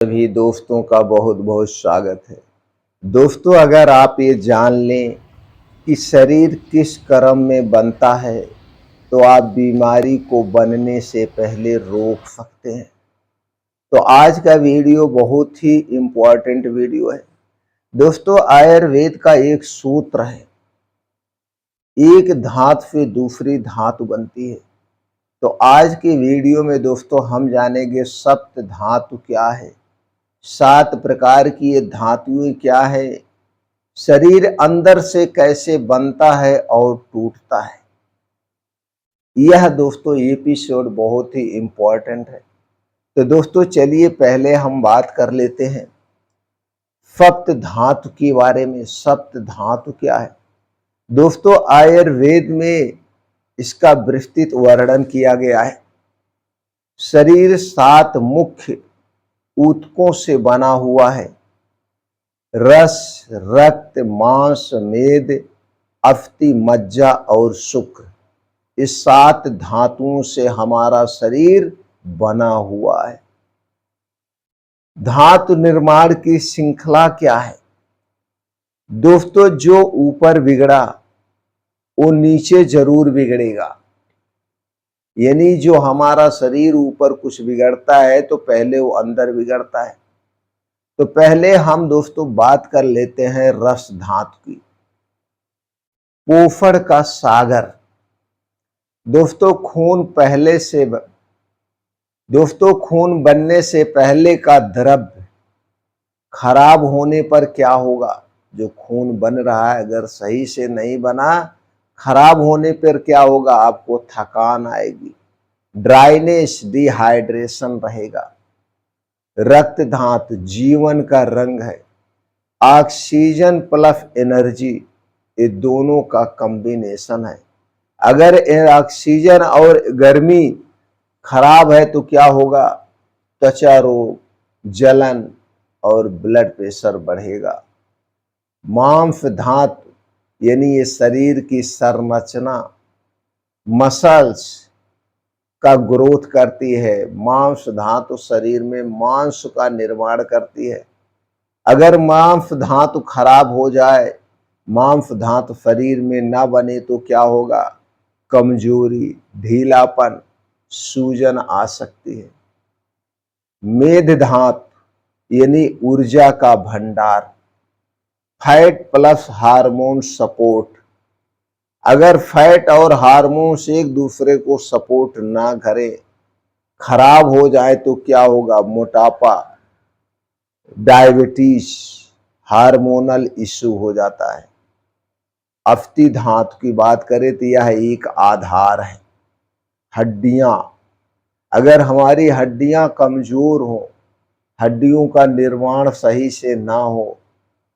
सभी दोस्तों का बहुत बहुत स्वागत है। दोस्तों, अगर आप ये जान लें कि शरीर किस क्रम में बनता है तो आप बीमारी को बनने से पहले रोक सकते हैं। तो आज का वीडियो बहुत ही इम्पोर्टेंट वीडियो है। दोस्तों, आयुर्वेद का एक सूत्र है, एक धातु से दूसरी धातु बनती है। तो आज के वीडियो में दोस्तों हम जानेंगे सप्त धातु क्या है, 7 प्रकार की ये धातुएं क्या है, शरीर अंदर से कैसे बनता है और टूटता है। यह दोस्तों एपिसोड बहुत ही इम्पोर्टेंट है। तो दोस्तों चलिए पहले हम बात कर लेते हैं सप्त धातु के बारे में। सप्त धातु क्या है दोस्तों? आयुर्वेद में इसका विस्तृत वर्णन किया गया है। शरीर 7 मुख्य ऊतकों से बना हुआ है। रस, रक्त, मांस, मेद, अस्थि, मज्जा और शुक्र, इस 7 धातुओं से हमारा शरीर बना हुआ है। धातु निर्माण की श्रृंखला क्या है दोस्तों? जो ऊपर बिगड़ा वो नीचे जरूर बिगड़ेगा। यानी जो हमारा शरीर ऊपर कुछ बिगड़ता है तो पहले वो अंदर बिगड़ता है। तो पहले हम दोस्तों बात कर लेते हैं रस धातु की। पोफड़ का सागर दोस्तों, खून बनने से पहले का द्रव्य खराब होने पर क्या होगा? जो खून बन रहा है अगर सही से नहीं बना, खराब होने पर क्या होगा? आपको थकान आएगी, ड्राइनेस, डिहाइड्रेशन रहेगा। रक्त धातु जीवन का रंग है। ऑक्सीजन प्लस एनर्जी, ये दोनों का कॉम्बिनेशन है। अगर ऑक्सीजन और गर्मी खराब है तो क्या होगा? त्वचा रोग, जलन और ब्लड प्रेशर बढ़ेगा। मांस धातु यानी ये शरीर की संरचना, मसल्स का ग्रोथ करती है। मांस धातु शरीर में मांस का निर्माण करती है। अगर मांस धातु खराब हो जाए, मांस धातु शरीर में ना बने तो क्या होगा? कमजोरी, ढीलापन, सूजन आ सकती है। मेद धातु यानी ऊर्जा का भंडार, फैट प्लस हार्मोन सपोर्ट। अगर फैट और हार्मोन्स एक दूसरे को सपोर्ट ना करें, खराब हो जाए तो क्या होगा? मोटापा, डायबिटीज, हार्मोनल इश्यू हो जाता है। अस्थि धातु की बात करें तो यह एक आधार है। हड्डियां, अगर हमारी हड्डियां कमजोर हो, हड्डियों का निर्माण सही से ना हो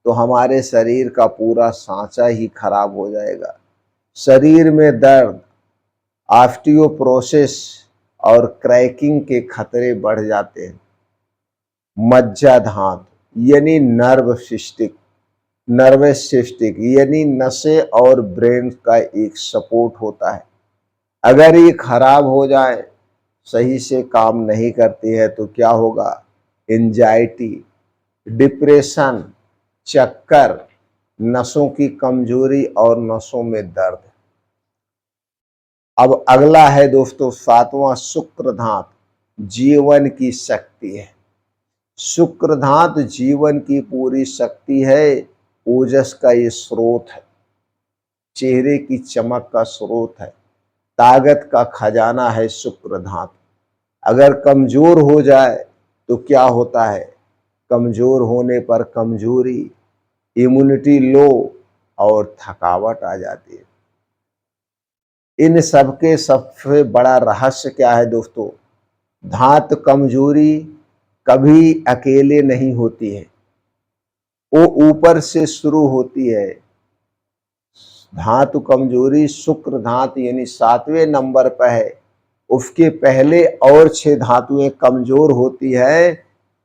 तो हमारे शरीर का पूरा सांचा ही खराब हो जाएगा। शरीर में दर्द, ऑस्टियोपोरोसिस और क्रैकिंग के खतरे बढ़ जाते हैं। मज्जा धातु यानी नर्वस सिस्टिक यानी नसें और ब्रेन का एक सपोर्ट होता है। अगर ये खराब हो जाए, सही से काम नहीं करती है तो क्या होगा? एंजाइटी, डिप्रेशन, चक्कर, नसों की कमजोरी और नसों में दर्द। अब अगला है दोस्तों 7वां शुक्र धातु, जीवन की शक्ति है। शुक्र धातु जीवन की पूरी शक्ति है, ओजस का ये स्रोत है, चेहरे की चमक का स्रोत है, ताकत का खजाना है शुक्र धातु। अगर कमजोर हो जाए तो क्या होता है? कमजोर होने पर कमजोरी, इम्यूनिटी लो और थकावट आ जाती है। इन सबके सबसे बड़ा रहस्य क्या है दोस्तों? धातु कमजोरी कभी अकेले नहीं होती है, वो ऊपर से शुरू होती है। धातु कमजोरी शुक्र धातु यानी 7वें नंबर पर है। उसके पहले और 6 धातुएं कमजोर होती है,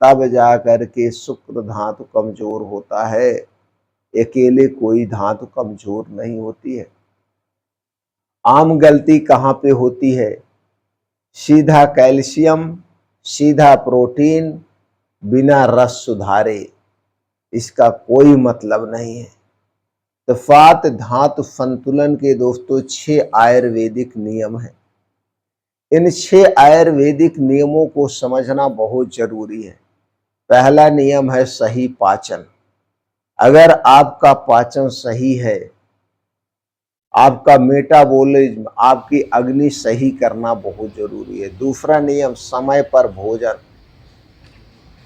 तब जाकर के शुक्र धातु कमजोर होता है। अकेले कोई धातु कमजोर नहीं होती है। आम गलती कहाँ पे होती है? सीधा कैल्शियम, सीधा प्रोटीन, बिना रस सुधारे इसका कोई मतलब नहीं है। तो फात धातु संतुलन के दोस्तों 6 आयुर्वेदिक नियम हैं। इन 6 आयुर्वेदिक नियमों को समझना बहुत जरूरी है। पहला नियम है सही पाचन। अगर आपका पाचन सही है, आपका मेटाबॉलिज्म, आपकी अग्नि सही करना बहुत जरूरी है। दूसरा नियम समय पर भोजन।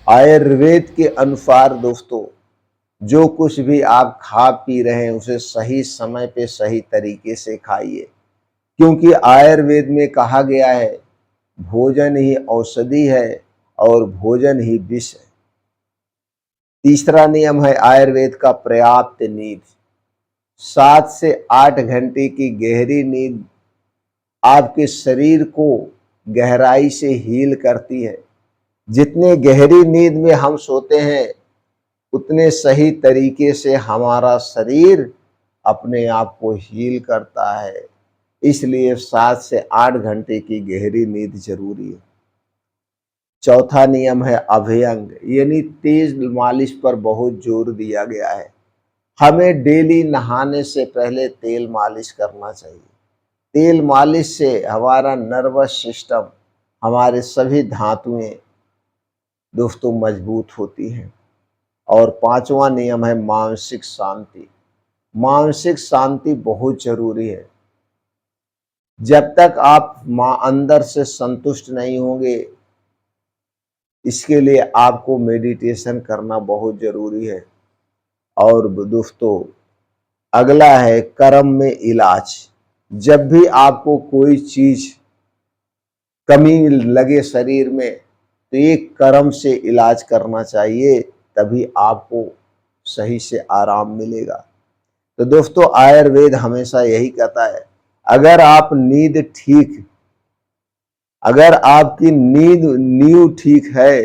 आयुर्वेद के अनुसार दोस्तों जो कुछ भी आप खा पी रहे हैं उसे सही समय पे सही तरीके से खाइए, क्योंकि आयुर्वेद में कहा गया है भोजन ही औषधि है और भोजन ही विष है। तीसरा नियम है आयुर्वेद का पर्याप्त नींद। 7 से 8 घंटे की गहरी नींद आपके शरीर को गहराई से हील करती है। जितने गहरी नींद में हम सोते हैं उतने सही तरीके से हमारा शरीर अपने आप को हील करता है। इसलिए 7 से 8 घंटे की गहरी नींद जरूरी है। चौथा नियम है अभ्यंग, यानी तेज मालिश पर बहुत जोर दिया गया है। हमें डेली नहाने से पहले तेल मालिश करना चाहिए। तेल मालिश से हमारा नर्वस सिस्टम, हमारे सभी धातुएं दोस्तों मजबूत होती हैं। और पांचवा नियम है मानसिक शांति। मानसिक शांति बहुत जरूरी है। जब तक आप अंदर से संतुष्ट नहीं होंगे, इसके लिए आपको मेडिटेशन करना बहुत जरूरी है। और दोस्तों अगला है कर्म में इलाज। जब भी आपको कोई चीज कमी लगे शरीर में तो एक कर्म से इलाज करना चाहिए, तभी आपको सही से आराम मिलेगा। तो दोस्तों आयुर्वेद हमेशा यही कहता है अगर आपकी नींव ठीक है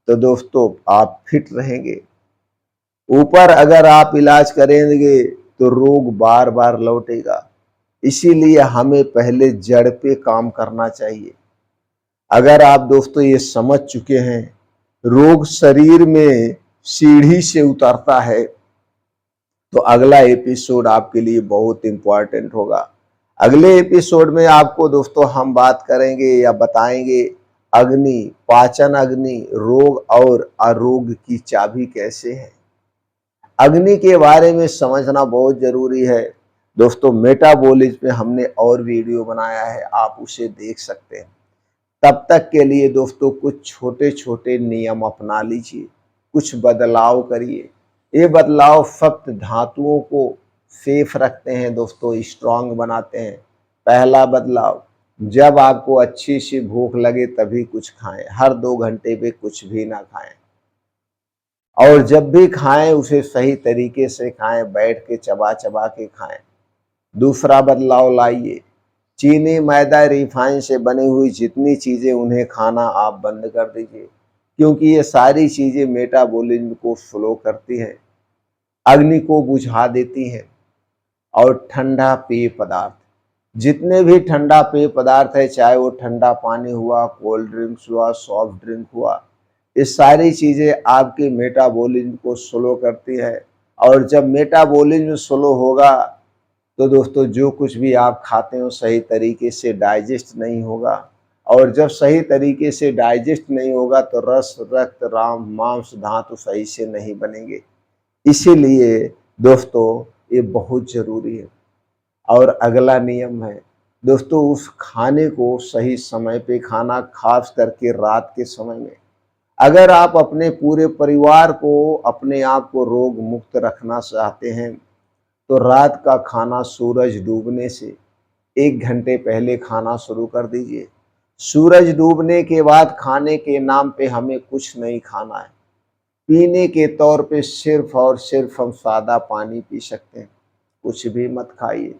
तो दोस्तों आप फिट रहेंगे। ऊपर अगर आप इलाज करेंगे तो रोग बार बार लौटेगा। इसीलिए हमें पहले जड़ पे काम करना चाहिए। अगर आप दोस्तों ये समझ चुके हैं रोग शरीर में सीढ़ी से उतरता है, तो अगला एपिसोड आपके लिए बहुत इंपॉर्टेंट होगा। अगले एपिसोड में आपको दोस्तों हम बात करेंगे या बताएंगे अग्नि, पाचन अग्नि, रोग और अरोग की चाबी कैसे है। अग्नि के बारे में समझना बहुत जरूरी है दोस्तों। मेटाबॉलिज्म में हमने और वीडियो बनाया है, आप उसे देख सकते हैं। तब तक के लिए दोस्तों कुछ छोटे छोटे नियम अपना लीजिए, कुछ बदलाव करिए। ये बदलाव फक्त धातुओं को सेफ रखते हैं दोस्तों, स्ट्रांग बनाते हैं। पहला बदलाव, जब आपको अच्छी सी भूख लगे तभी कुछ खाएं। हर 2 घंटे पे कुछ भी ना खाएं, और जब भी खाएं उसे सही तरीके से खाएं, बैठ के चबा चबा के खाएं। दूसरा बदलाव लाइए, चीनी, मैदा, रिफाइन से बनी हुई जितनी चीजें उन्हें खाना आप बंद कर दीजिए, क्योंकि ये सारी चीजें मेटाबॉलिज्म को स्लो करती हैं, अग्नि को बुझा देती हैं। और ठंडा पेय पदार्थ, जितने भी ठंडा पेय पदार्थ है, चाहे वो ठंडा पानी हुआ, कोल्ड ड्रिंक्स हुआ, सॉफ्ट ड्रिंक हुआ, ये सारी चीजें आपके मेटाबॉलिज्म को स्लो करती है। और जब मेटाबॉलिज्म स्लो होगा तो दोस्तों जो कुछ भी आप खाते हो सही तरीके से डाइजेस्ट नहीं होगा, और जब सही तरीके से डाइजेस्ट नहीं होगा तो रस, रक्त, राम, मांस, धातु सही से नहीं बनेंगे। इसीलिए दोस्तों ये बहुत जरूरी है। और अगला नियम है दोस्तों, उस खाने को सही समय पे खाना, खास करके रात के समय में। अगर आप अपने पूरे परिवार को, अपने आप को रोग मुक्त रखना चाहते हैं तो रात का खाना सूरज डूबने से 1 घंटे पहले खाना शुरू कर दीजिए। सूरज डूबने के बाद खाने के नाम पे हमें कुछ नहीं खाना है। पीने के तौर पे सिर्फ और सिर्फ हम सादा पानी पी सकते हैं, कुछ भी मत खाइए,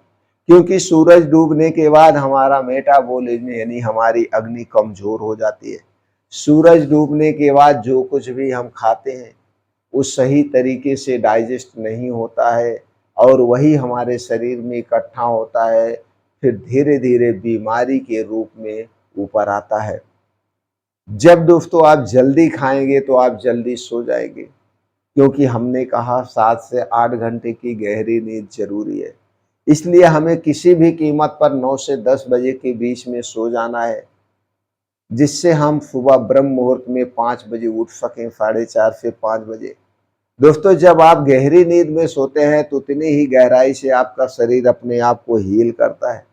क्योंकि सूरज डूबने के बाद हमारा मेटाबॉलिज्म यानी हमारी अग्नि कमजोर हो जाती है। सूरज डूबने के बाद जो कुछ भी हम खाते हैं वो सही तरीके से डाइजेस्ट नहीं होता है, और वही हमारे शरीर में इकट्ठा होता है, फिर धीरे धीरे बीमारी के रूप में ऊपर आता है। जब दोस्तों आप जल्दी खाएंगे तो आप जल्दी सो जाएंगे, क्योंकि हमने कहा 7 से 8 घंटे की गहरी नींद जरूरी है। इसलिए हमें किसी भी कीमत पर 9 से 10 बजे के बीच में सो जाना है, जिससे हम सुबह ब्रह्म मुहूर्त में 5 बजे उठ सकें, 4:30 से 5 बजे। दोस्तों, जब आप गहरी नींद में सोते हैं तो उतनी ही गहराई से आपका शरीर अपने आप को हील करता है,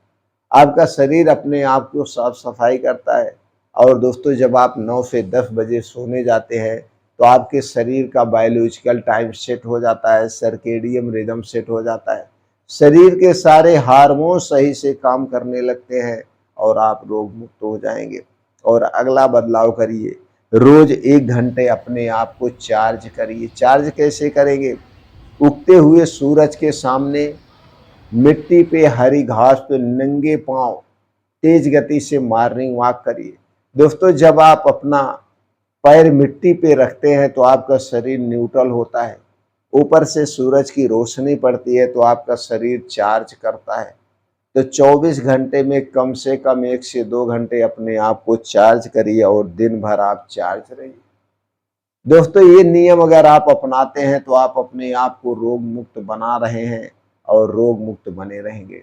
आपका शरीर अपने आप को साफ सफाई करता है। और दोस्तों, जब आप 9 से 10 बजे सोने जाते हैं तो आपके शरीर का बायोलॉजिकल टाइम सेट हो जाता है, सर्केडियन रिदम सेट हो जाता है, शरीर के सारे हार्मोन सही से काम करने लगते हैं और आप रोग मुक्त हो जाएंगे। और अगला बदलाव करिए, रोज 1 घंटे अपने आप को चार्ज करिए। चार्ज कैसे करेंगे? उगते हुए सूरज के सामने मिट्टी पे, हरी घास पे नंगे पांव तेज गति से मॉर्निंग वॉक करिए। दोस्तों, जब आप अपना पैर मिट्टी पे रखते हैं तो आपका शरीर न्यूट्रल होता है, ऊपर से सूरज की रोशनी पड़ती है तो आपका शरीर चार्ज करता है। तो 24 घंटे में कम से कम 1 से 2 घंटे अपने आप को चार्ज करिए और दिन भर आप चार्ज रहिए। दोस्तों, ये नियम अगर आप अपनाते हैं तो आप अपने आप को रोग मुक्त बना रहे हैं और रोग मुक्त बने रहेंगे।